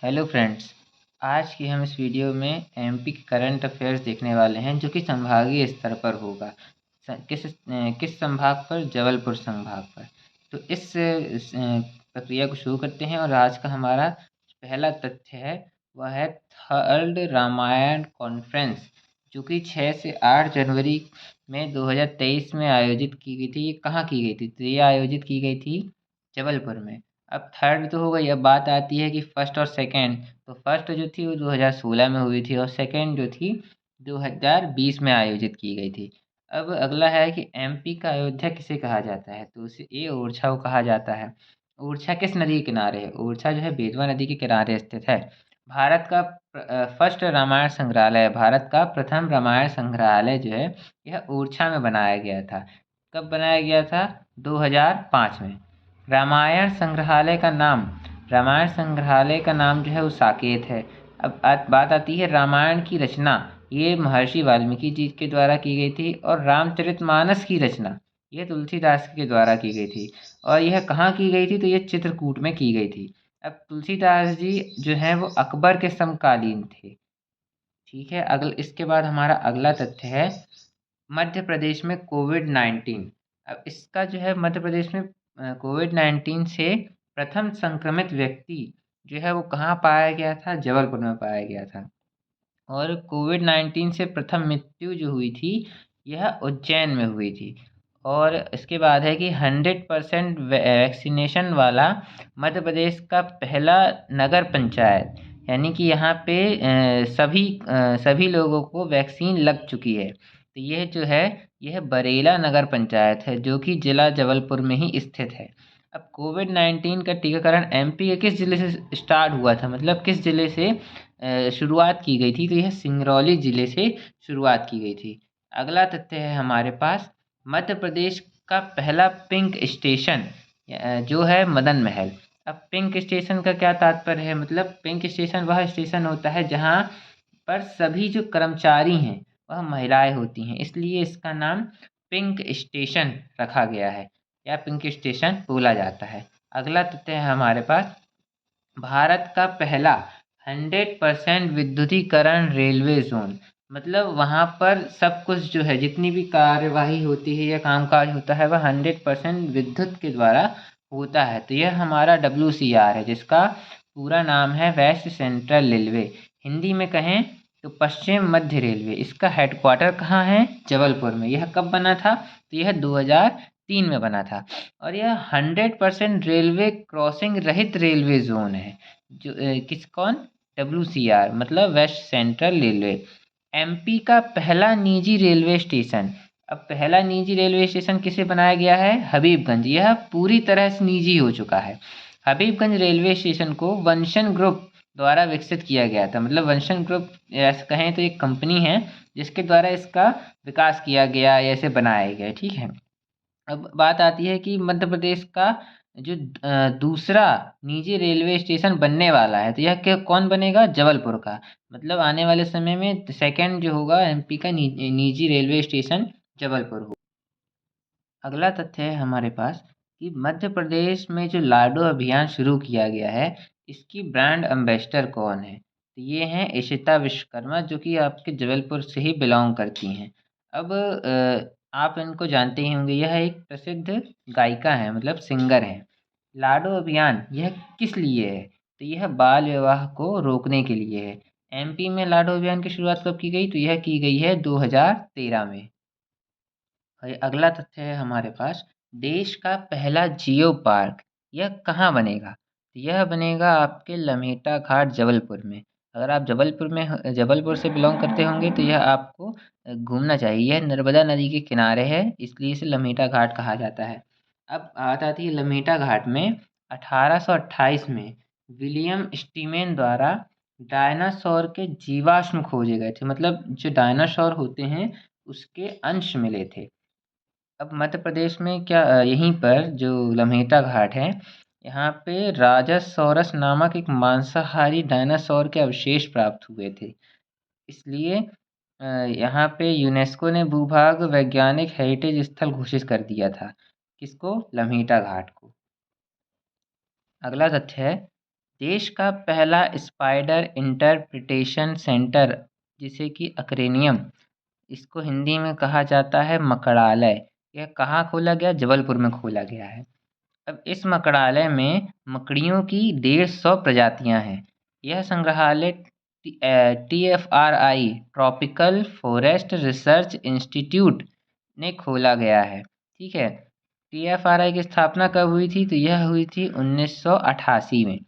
Hello friends. आज की हम इस वीडियो में एमपी के करंट अफेयर्स देखने वाले हैं जो कि संभागीय स्तर पर होगा। किस संभाग पर? जबलपुर संभाग पर। तो इस प्रक्रिया को शुरू करते हैं और आज का हमारा पहला तथ्य है वह है थर्ड रामायण कॉन्फ्रेंस जो कि 6 से 8 जनवरी में 2023 में आयोजित की गई थी। ये कहाँ की गई थी? तो ये आयोजित की गई थी जबलपुर में। अब थर्ड तो हो गई, अब बात आती है कि फर्स्ट और सेकंड। तो फर्स्ट जो थी वो 2016 में हुई थी और सेकंड जो थी 2020 में आयोजित की गई थी। अब अगला है कि एमपी का अयोध्या किसे कहा जाता है? तो उसे ए ओरछा को कहा जाता है। ओरछा किस नदी के किनारे है? ओरछा जो है बेतवा नदी के किनारे स्थित है। भारत का फर्स्ट रामायण संग्रहालय, भारत का प्रथम रामायण संग्रहालय जो है यह ओरछा में बनाया गया था। कब बनाया गया था? 2005 में। रामायण संग्रहालय का नाम जो है वो साकेत है। अब बात आती है रामायण की रचना, ये महर्षि वाल्मीकि जी के द्वारा की गई थी और रामचरितमानस की रचना ये तुलसीदास के द्वारा की गई थी। और यह कहाँ की गई थी? तो ये चित्रकूट में की गई थी। अब तुलसीदास जी जो हैं वो अकबर के समकालीन थे। ठीक है, इसके बाद हमारा अगला तथ्य है मध्य प्रदेश में कोविड-19। अब इसका जो है मध्य प्रदेश में कोविड-19 से प्रथम संक्रमित व्यक्ति जो है वो कहाँ पाया गया था? जबलपुर में पाया गया था। और कोविड-19 से प्रथम मृत्यु जो हुई थी यह उज्जैन में हुई थी। और इसके बाद है कि 100% वैक्सीनेशन वाला मध्य प्रदेश का पहला नगर पंचायत, यानी कि यहाँ पे सभी लोगों को वैक्सीन लग चुकी है। तो यह जो है यह बरेला नगर पंचायत है जो कि जिला जबलपुर में ही स्थित है। अब कोविड-19 का टीकाकरण एमपी के किस ज़िले से स्टार्ट हुआ था? मतलब किस ज़िले से शुरुआत की गई थी? तो यह सिंगरौली ज़िले से शुरुआत की गई थी। अगला तथ्य है हमारे पास मध्य प्रदेश का पहला पिंक स्टेशन जो है मदन महल। अब पिंक स्टेशन का क्या तात्पर्य है? मतलब पिंक स्टेशन वह स्टेशन होता है जहाँ पर सभी जो कर्मचारी हैं वह महिलाएं होती हैं, इसलिए इसका नाम पिंक स्टेशन रखा गया है या पिंक स्टेशन बोला जाता है। अगला तथ्य है हमारे पास भारत का पहला 100% विद्युतीकरण रेलवे जोन। मतलब वहाँ पर सब कुछ जो है जितनी भी कार्यवाही होती है या कामकाज होता है वह 100% विद्युत के द्वारा होता है। तो यह हमारा WCR है जिसका पूरा नाम है वेस्ट सेंट्रल रेलवे। हिंदी में कहें तो पश्चिम मध्य रेलवे। इसका हेडक्वार्टर कहाँ है? जबलपुर में। यह कब बना था? तो यह 2003 में बना था। और यह 100% रेलवे क्रॉसिंग रहित रेलवे जोन है जो कौन? WCR मतलब वेस्ट सेंट्रल रेलवे। एमपी का पहला निजी रेलवे स्टेशन। अब पहला निजी रेलवे स्टेशन किसे बनाया गया है? हबीबगंज। यह पूरी तरह से निजी हो चुका है। हबीबगंज रेलवे स्टेशन को वंशन ग्रुप द्वारा विकसित किया गया था। मतलब वंशन ग्रुप ऐसे कहें तो एक कंपनी है जिसके द्वारा इसका विकास किया गया, ऐसे बनाया गया। ठीक है, अब बात आती है कि मध्य प्रदेश का जो दूसरा निजी रेलवे स्टेशन बनने वाला है तो यह कौन बनेगा? जबलपुर का। मतलब आने वाले समय में सेकंड जो होगा एमपी का निजी रेलवे स्टेशन जबलपुर हो। अगला तथ्य है हमारे पास कि मध्य प्रदेश में जो लाडो अभियान शुरू किया गया है इसकी ब्रांड एम्बेसडर कौन है? तो ये हैं इशिता विश्वकर्मा जो कि आपके जबलपुर से ही बिलोंग करती हैं। अब आप इनको जानते ही होंगे, यह एक प्रसिद्ध गायिका है, मतलब सिंगर हैं। लाडो अभियान यह किस लिए है? तो यह बाल विवाह को रोकने के लिए है। एमपी में लाडो अभियान की शुरुआत कब की गई? तो यह की गई है 2013 में। और अगला तथ्य है हमारे पास देश का पहला जियो पार्क, यह कहाँ बनेगा? तो यह बनेगा आपके लमेटा घाट जबलपुर में। अगर आप जबलपुर से बिलोंग करते होंगे तो यह आपको घूमना चाहिए। यह नर्मदा नदी के किनारे है इसलिए इसे लमेटा घाट कहा जाता है। अब बात आती है लमेटा घाट में 1828 में विलियम स्टीमेन द्वारा डायनासोर के जीवाश्म खोजे गए थे। मतलब जो डायनासोर होते हैं उसके अंश मिले थे। अब मध्य प्रदेश में क्या यहीं पर जो लम्हेटा घाट है यहाँ पे राजासौरस नामक एक मांसाहारी डायनासोर के अवशेष प्राप्त हुए थे। इसलिए यहाँ पे यूनेस्को ने भूभाग वैज्ञानिक हेरिटेज स्थल घोषित कर दिया था। किसको? लम्हेटा घाट को। अगला तथ्य है देश का पहला स्पाइडर इंटरप्रिटेशन सेंटर, जिसे कि अक्रेनियम, इसको हिंदी में कहा जाता है मकड़ालय, यह कहाँ खोला गया? जबलपुर में खोला गया है। अब इस मकड़ालय में मकड़ियों की 150 प्रजातियां हैं। यह संग्रहालय TFRI tropical forest research institute ने खोला गया है। ठीक है। TFRI की स्थापना कब हुई थी? तो यह हुई थी 1988 में।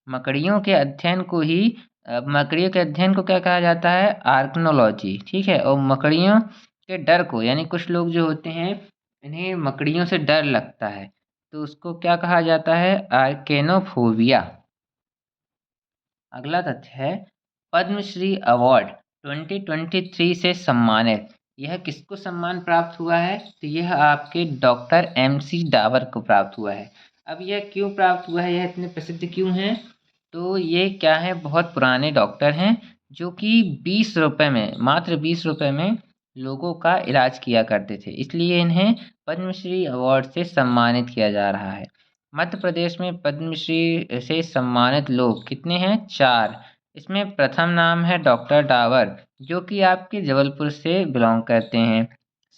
मकड़ियों के अध्ययन को ही मकड़ियों के अध्ययन को क्या कहा जाता है? आर्कनोलॉजी। ठीक है। और मकड़ियों के डर को, यानी कुछ लोग जो होते हैं इन्हें मकड़ियों से डर लगता है, तो उसको क्या कहा जाता है? आर्केनोफोबिया। अगला तथ्य है पद्मश्री अवार्ड 2023 से सम्मानित। यह किसको सम्मान प्राप्त हुआ है? तो यह आपके डॉक्टर MC डावर को प्राप्त हुआ है। अब यह क्यों प्राप्त हुआ है? यह इतने प्रसिद्ध क्यों हैं? तो ये क्या है, बहुत पुराने डॉक्टर हैं जो कि 20 रुपए में, मात्र 20 रुपए में लोगों का इलाज किया करते थे, इसलिए इन्हें पद्मश्री अवार्ड से सम्मानित किया जा रहा है। मध्य प्रदेश में पद्मश्री से सम्मानित लोग कितने हैं? 4। इसमें प्रथम नाम है डॉक्टर डावर, जो कि आपके जबलपुर से बिलोंग करते हैं।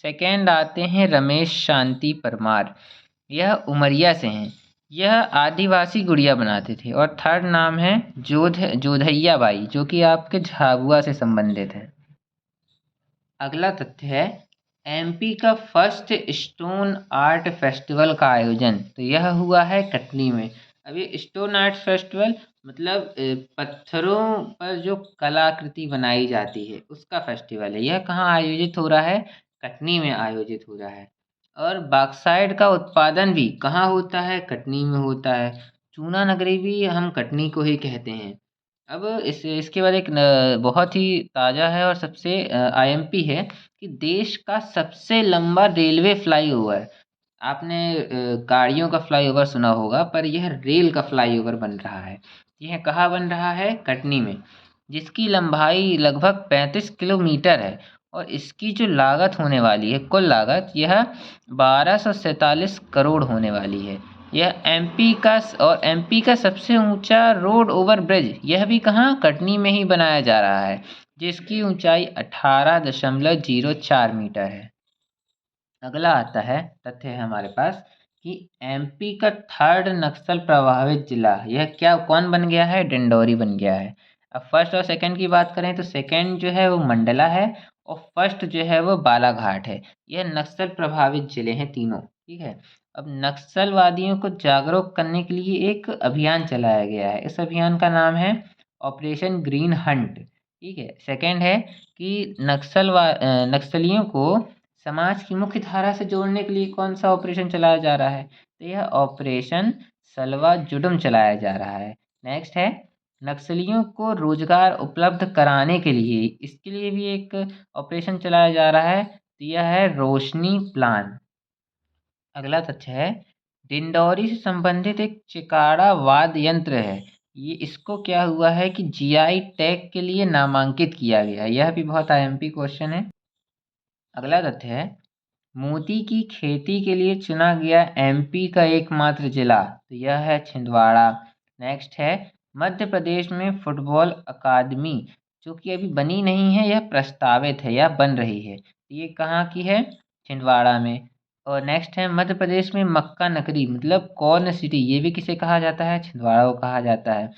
सेकंड आते हैं रमेश शांति परमार, यह उमरिया से हैं। यह आदिवासी गुड़िया बनाते थे। और थर्ड नाम है जोधैया बाई, जो कि आपके झाबुआ से संबंधित है। अगला तथ्य है MP का फर्स्ट स्टोन आर्ट फेस्टिवल का आयोजन, तो यह हुआ है कटनी में। अब ये स्टोन आर्ट फेस्टिवल मतलब पत्थरों पर जो कलाकृति बनाई जाती है उसका फेस्टिवल है। यह कहाँ आयोजित हो रहा है? कटनी में आयोजित हो रहा है। और बॉक्साइट का उत्पादन भी कहाँ होता है? कटनी में होता है। चूना नगरी भी हम कटनी को ही कहते हैं। अब इसके बाद एक बहुत ही ताज़ा है और सबसे IMP है कि देश का सबसे लंबा रेलवे फ्लाईओवर, आपने गाड़ियों का फ्लाईओवर सुना होगा, पर यह रेल का फ्लाईओवर बन रहा है। यह कहाँ बन रहा है? कटनी में, जिसकी लंबाई लगभग 35 किलोमीटर है। और इसकी जो लागत होने वाली है, कुल लागत, यह 1247 करोड़ होने वाली है। यह MP का सबसे ऊंचा रोड ओवर ब्रिज, यह भी कहाँ? कटनी में ही बनाया जा रहा है, जिसकी ऊंचाई 18.04 मीटर है। अगला आता है तथ्य है हमारे पास कि MP का थर्ड नक्सल प्रभावित जिला, यह क्या, कौन बन गया है? डिंडौरी बन गया है। अब फर्स्ट और सेकंड की बात करें तो सेकंड जो है वो मंडला है और फर्स्ट जो है वो बालाघाट है। यह नक्सल प्रभावित जिले हैं तीनों। ठीक है। अब नक्सलवादियों को जागरूक करने के लिए एक अभियान चलाया गया है। इस अभियान का नाम है ऑपरेशन ग्रीन हंट। ठीक है। सेकंड है कि नक्सलियों को समाज की मुख्य धारा से जोड़ने के लिए कौन सा ऑपरेशन चलाया जा रहा है? तो यह ऑपरेशन सलवा जुडम चलाया जा रहा है। नेक्स्ट है नक्सलियों को रोजगार उपलब्ध कराने के लिए, इसके लिए भी एक ऑपरेशन चलाया जा रहा है, तो यह है रोशनी प्लान। अगला तथ्य है डिंडौरी से संबंधित एक चिकाड़ा वाद्य यंत्र है। ये इसको क्या हुआ है कि GI टैग के लिए नामांकित किया गया। यह भी बहुत IMP क्वेश्चन है। अगला तथ्य है मोती की खेती के लिए चुना गया MP का एकमात्र जिला, तो यह है छिंदवाड़ा। नेक्स्ट है मध्य प्रदेश में फुटबॉल अकादमी, जो कि अभी बनी नहीं है, यह प्रस्तावित है या बन रही है, ये कहाँ की है? छिंदवाड़ा में। और नेक्स्ट है मध्य प्रदेश में मक्का नगरी मतलब कॉर्न सिटी, ये भी किसे कहा जाता है? छिंदवाड़ा को कहा जाता है।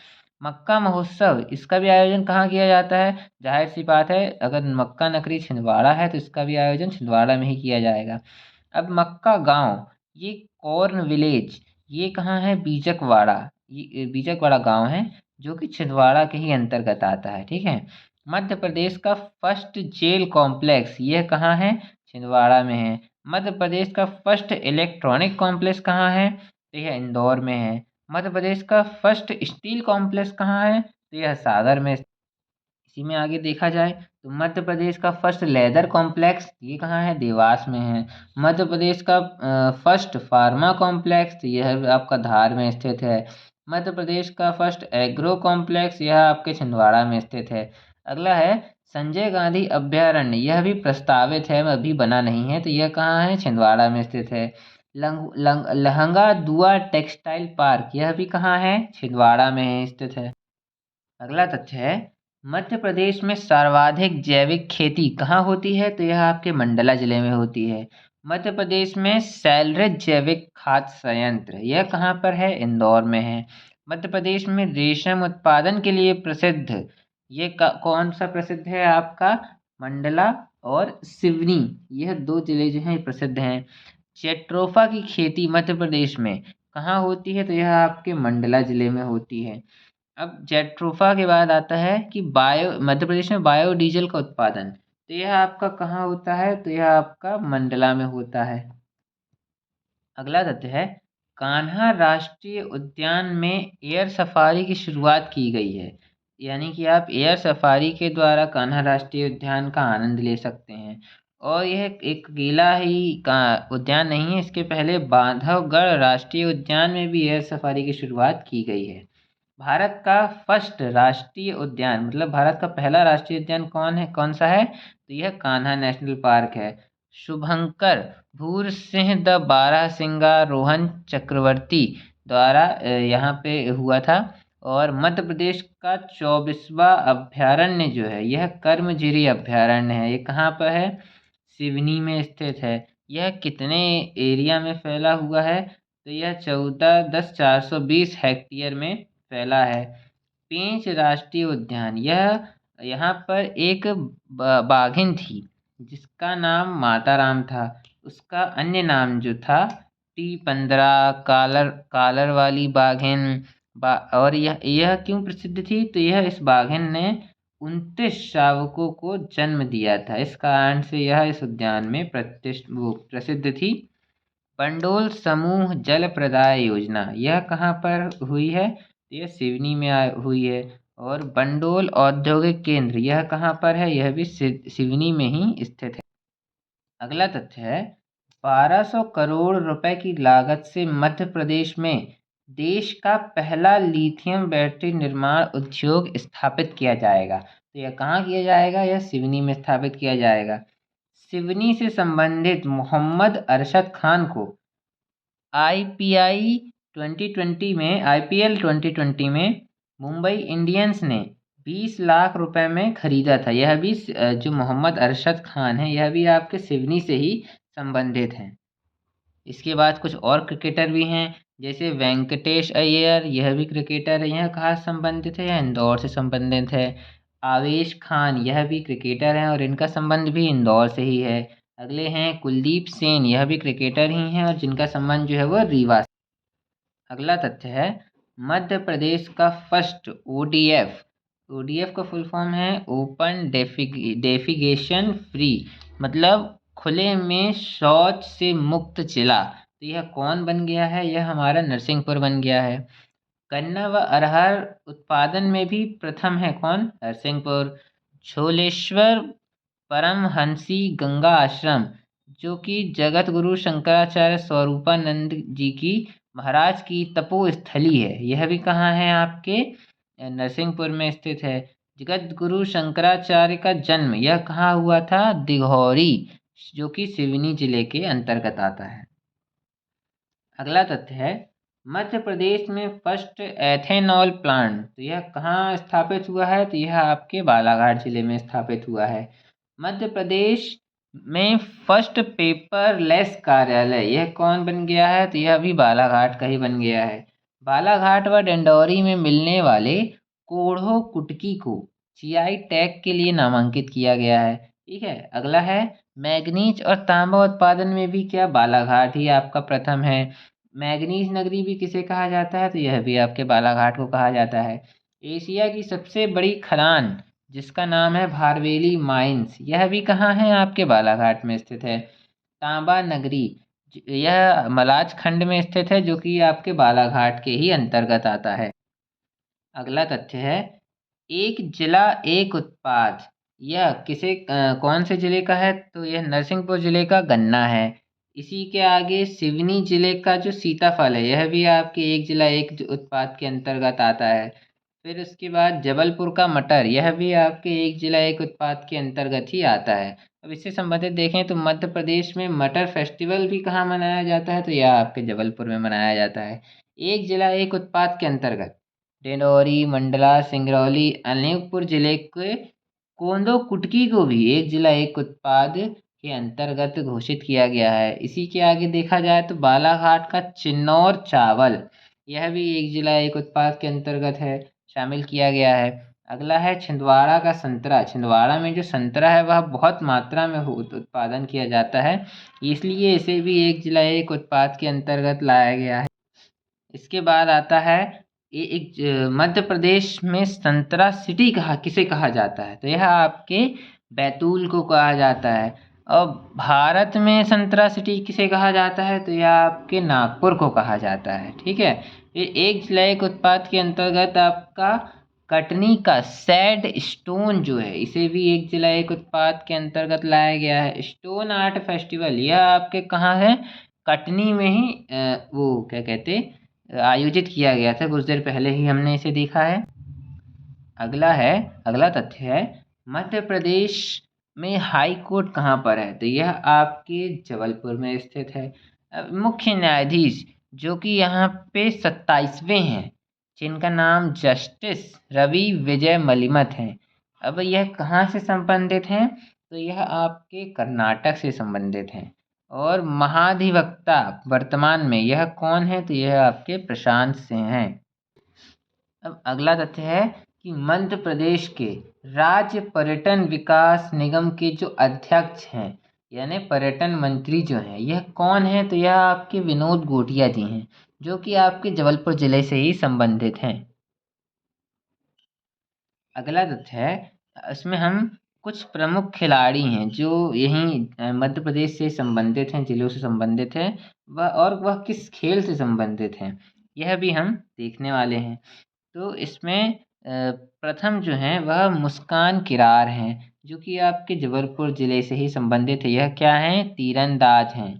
मक्का महोत्सव, इसका भी आयोजन कहाँ किया जाता है? जाहिर सी बात है, अगर मक्का नगरी छिंदवाड़ा है तो इसका भी आयोजन छिंदवाड़ा में ही किया जाएगा। अब मक्का गांव, ये कॉर्न विलेज, ये कहाँ है? बीजकवाड़ा। ये बीजकवाड़ा गांव है जो कि छिंदवाड़ा के ही अंतर्गत आता है। ठीक है। मध्य प्रदेश का फर्स्ट जेल कॉम्प्लेक्स, यह कहाँ है? छिंदवाड़ा में है। मध्य प्रदेश का फर्स्ट इलेक्ट्रॉनिक कॉम्प्लेक्स कहाँ है? तो यह इंदौर में है। मध्य प्रदेश का फर्स्ट स्टील कॉम्प्लेक्स कहाँ है? तो यह सागर में। इसी में आगे देखा जाए तो मध्य प्रदेश का फर्स्ट लेदर कॉम्प्लेक्स, ये कहाँ है? देवास में है। मध्य प्रदेश का फर्स्ट फार्मा कॉम्प्लेक्स, तो यह आपका धार में स्थित है। मध्य प्रदेश का फर्स्ट एग्रो कॉम्प्लेक्स, यह आपके छिंदवाड़ा में स्थित है। अगला है संजय गांधी अभ्यारण्य, यह भी प्रस्तावित है, अभी बना नहीं है, तो यह कहाँ है? छिंदवाड़ा में स्थित है। लहंगा दुआ टेक्सटाइल पार्क, यह भी कहाँ है? छिंदवाड़ा में है, स्थित है। अगला तथ्य है, मध्य प्रदेश में सर्वाधिक जैविक खेती कहाँ होती है? तो यह आपके मंडला जिले में होती है। मध्य प्रदेश में सैलरेज जैविक खाद्य संयंत्र, यह कहाँ पर है? इंदौर में है। मध्य प्रदेश में रेशम उत्पादन के लिए प्रसिद्ध, ये कौन सा प्रसिद्ध है आपका? मंडला और सिवनी, यह दो जिले जो हैं प्रसिद्ध हैं। जेट्रोफा की खेती मध्य प्रदेश में कहाँ होती है? तो यह आपके मंडला जिले में होती है। अब जेट्रोफा के बाद आता है कि मध्य प्रदेश में बायोडीजल का उत्पादन, तो यह आपका कहाँ होता है? तो यह आपका मंडला में होता है। अगला तथ्य है, कान्हा राष्ट्रीय उद्यान में एयर सफारी की शुरुआत की गई है, यानी कि आप एयर सफारी के द्वारा कान्हा राष्ट्रीय उद्यान का आनंद ले सकते हैं। और यह एक अकेला ही का उद्यान नहीं है, इसके पहले बांधवगढ़ राष्ट्रीय उद्यान में भी एयर सफारी की शुरुआत की गई है। भारत का फर्स्ट राष्ट्रीय उद्यान, मतलब भारत का पहला राष्ट्रीय उद्यान कौन सा है? तो यह कान्हा नेशनल पार्क है। शुभंकर भूर सिंह द बारहसिंगा रोहन चक्रवर्ती द्वारा यहाँ पे हुआ था। और मध्य प्रदेश का 24वां अभ्यारण्य जो है, यह कर्मजिरी अभ्यारण्य है। ये कहाँ पर है? सिवनी में स्थित है। यह कितने एरिया में फैला हुआ है? तो यह 14,10,420 हेक्टेयर में फैला है। पेंच राष्ट्रीय उद्यान, यह यहाँ पर एक बाघिन थी जिसका नाम माताराम था। उसका अन्य नाम जो था T15, कालर वाली बाघिन। और यह क्यों प्रसिद्ध थी? तो यह इस बाघिन ने 29 शावकों को जन्म दिया था, इस कारण से यह इस उद्यान में प्रसिद्ध थी। पंडोल समूह जल प्रदाय योजना, यह कहाँ पर हुई है? यह सिवनी में हुई है। और बंडोल औद्योगिक केंद्र, यह कहाँ पर है? यह भी सिवनी में ही स्थित है। अगला तथ्य है, 1200 करोड़ रुपए की लागत से मध्य प्रदेश में देश का पहला लिथियम बैटरी निर्माण उद्योग स्थापित किया जाएगा। तो यह कहाँ किया जाएगा? यह सिवनी में स्थापित किया जाएगा। सिवनी से संबंधित मोहम्मद अरशद खान को आईपीएल 2020 में मुंबई इंडियंस ने 20 लाख रुपए में खरीदा था। यह भी जो मोहम्मद अरशद खान है, यह भी आपके सिवनी से ही संबंधित हैं। इसके बाद कुछ और क्रिकेटर भी हैं, जैसे वेंकटेश अय्यर, यह भी क्रिकेटर है। यह कहाँ से संबंधित है? यह इंदौर से संबंधित है। आवेश खान, यह भी क्रिकेटर हैं और इनका संबंध भी इंदौर से ही है। अगले हैं कुलदीप सेन, यह भी क्रिकेटर ही हैं और जिनका संबंध जो है वो रीवा से। अगला तथ्य है, मध्य प्रदेश का फर्स्ट ओडीएफ का फुल फॉर्म है ओपन डेफिगेशन फ्री, मतलब खुले में शौच से मुक्त जिला। तो यह कौन बन गया है? यह हमारा नरसिंहपुर बन गया है। गन्ना व अरहर उत्पादन में भी प्रथम है कौन? नरसिंहपुर। झोलेश्वर परमहंसी गंगा आश्रम, जो कि जगत गुरु शंकराचार्य स्वरूपानंद जी की महाराज की तपो स्थली है, यह भी कहाँ है? आपके नरसिंहपुर में स्थित है। जगत गुरु शंकराचार्य का जन्म यह कहाँ हुआ था? दिघौरी, जो कि सिवनी जिले के अंतर्गत आता है। अगला तथ्य है, मध्य प्रदेश में फर्स्ट एथेनॉल प्लांट, तो यह कहाँ स्थापित हुआ है? तो यह आपके बालाघाट जिले में स्थापित हुआ है। मध्य प्रदेश में फर्स्ट पेपरलेस कार्यालय, यह कौन बन गया है? तो यह भी बालाघाट का ही बन गया है। बालाघाट व डिंडौरी में मिलने वाले कोढ़ो कुटकी को जीआई टैग के लिए नामांकित किया गया है। ठीक है। अगला है, मैग्नीज और तांबा उत्पादन में भी क्या बालाघाट ही आपका प्रथम है। मैग्नीज नगरी भी किसे कहा जाता है? तो यह भी आपके बालाघाट को कहा जाता है। एशिया की सबसे बड़ी खदान जिसका नाम है भारवेली माइंस, यह भी कहाँ है? आपके बालाघाट में स्थित है। तांबा नगरी, यह मलाज खंड में स्थित है, जो कि आपके बालाघाट के ही अंतर्गत आता है। अगला तथ्य है, एक जिला एक उत्पाद, यह कौन से जिले का है? तो यह नरसिंहपुर जिले का गन्ना है। इसी के आगे सिवनी जिले का जो सीताफल है, यह भी आपके एक जिला एक उत्पाद के अंतर्गत आता है। फिर उसके बाद जबलपुर का मटर, यह भी आपके एक जिला एक उत्पाद के अंतर्गत ही आता है। अब इससे संबंधित देखें तो मध्य प्रदेश में मटर फेस्टिवल भी कहाँ मनाया जाता है, तो यह आपके जबलपुर में मनाया जाता है। एक जिला एक उत्पाद के अंतर्गत डिंडोरी, मंडला, सिंगरौली, अनूपपुर जिले के कोंदो कुटकी को भी एक जिला एक उत्पाद के अंतर्गत घोषित किया गया है। इसी के आगे देखा जाए तो बालाघाट का चिन्नौर चावल, यह भी एक जिला एक उत्पाद के अंतर्गत है, शामिल किया गया है। अगला है छिंदवाड़ा का संतरा। छिंदवाड़ा में जो संतरा है वह बहुत मात्रा में उत्पादन किया जाता है, इसलिए इसे भी एक जिला एक उत्पाद के अंतर्गत लाया गया है। इसके बाद आता है ये एक मध्य प्रदेश में संतरा सिटी कहा किसे कहा जाता है, तो यह आपके बैतूल को कहा जाता है। और भारत में संतरा सिटी किसे कहा जाता है, तो यह आपके नागपुर को कहा जाता है। ठीक है, फिर एक जिला एक उत्पाद के अंतर्गत आपका कटनी का सैड स्टोन जो है, इसे भी एक जिला एक उत्पाद के अंतर्गत लाया गया है। स्टोन आर्ट फेस्टिवल, यह आपके कहाँ है, कटनी में ही वो क्या कहते आयोजित किया गया था, कुछ देर पहले ही हमने इसे देखा है। अगला तथ्य है मध्य प्रदेश में हाई कोर्ट कहाँ पर है, तो यह आपके जबलपुर में स्थित है। मुख्य न्यायाधीश जो कि यहाँ पे 27वें हैं, जिनका नाम जस्टिस रवि विजय मलिमत हैं। अब यह कहाँ से संबंधित हैं, तो यह आपके कर्नाटक से संबंधित हैं। और महाधिवक्ता वर्तमान में यह कौन है, तो यह आपके प्रशांत सिंह हैं। अब अगला तथ्य है कि मध्य प्रदेश के राज्य पर्यटन विकास निगम के जो अध्यक्ष हैं, यानी पर्यटन मंत्री जो हैं, यह कौन है, तो यह आपके विनोद गोटिया जी हैं, जो कि आपके जबलपुर जिले से ही संबंधित हैं। अगला तथ्य है, इसमें हम कुछ प्रमुख खिलाड़ी हैं जो यहीं मध्य प्रदेश से संबंधित हैं, जिलों से संबंधित हैं, वह किस खेल से संबंधित हैं, यह भी हम देखने वाले हैं। तो इसमें प्रथम जो हैं वह मुस्कान किरार हैं, जो कि आपके जबलपुर ज़िले से ही संबंधित है। यह क्या हैं, तीरंदाज हैं।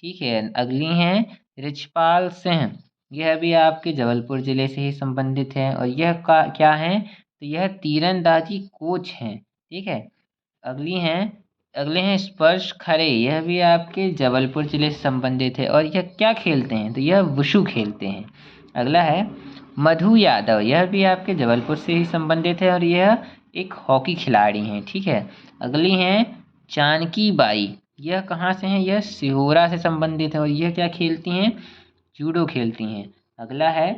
ठीक है, अगली हैं रिचपाल सिंह, यह भी आपके जबलपुर ज़िले से ही संबंधित है और यह क्या हैं, तो यह तीरंदाजी कोच हैं। ठीक है, अगली हैं अगले हैं स्पर्श खरे, यह भी आपके जबलपुर ज़िले से संबंधित है और यह क्या खेलते हैं, तो यह वुशु खेलते हैं। अगला है मधु यादव, यह भी आपके जबलपुर से ही संबंधित है और यह एक हॉकी खिलाड़ी हैं। ठीक है, अगली हैं जानकी बाई, यह कहाँ से हैं, यह सिहोरा से संबंधित है और यह क्या खेलती हैं, जूडो खेलती हैं। अगला है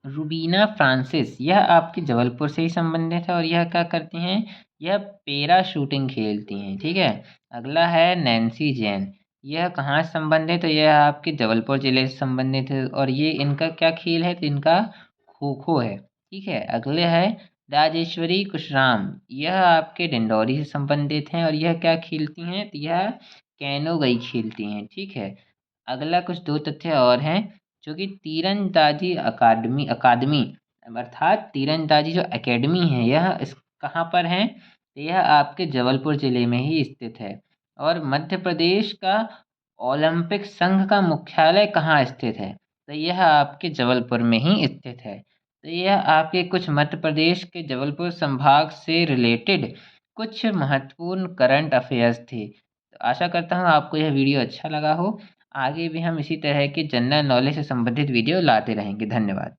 रूबीना फ्रांसिस, यह आपके जबलपुर से ही संबंधित है और यह क्या करती हैं, यह पैरा शूटिंग खेलती हैं। ठीक है, अगला है नैन्सी जैन, यह कहाँ से संबंधित है, यह आपके जबलपुर जिले से संबंधित है और ये इनका क्या खेल है, तो इनका खो खो है। ठीक है, अगले है राजेश्वरी कुशराम, यह आपके डिंडौरी से संबंधित हैं और यह क्या खेलती हैं, तो यह कैनो गई खेलती हैं। ठीक है, अगला कुछ दो तथ्य और हैं जो कि तीरंदाजी अकादमी अकादमी अर्थात तीरंदाजी जो एकेडमी है, यह इस कहाँ पर है, तो यह आपके जबलपुर ज़िले में ही स्थित है। और मध्य प्रदेश का ओलंपिक संघ का मुख्यालय कहाँ स्थित है, तो यह आपके जबलपुर में ही स्थित है। तो यह आपके कुछ मध्य प्रदेश के जबलपुर संभाग से रिलेटेड कुछ महत्वपूर्ण करंट अफेयर्स थे। तो आशा करता हूँ आपको यह वीडियो अच्छा लगा हो। आगे भी हम इसी तरह के जनरल नॉलेज से संबंधित वीडियो लाते रहेंगे। धन्यवाद।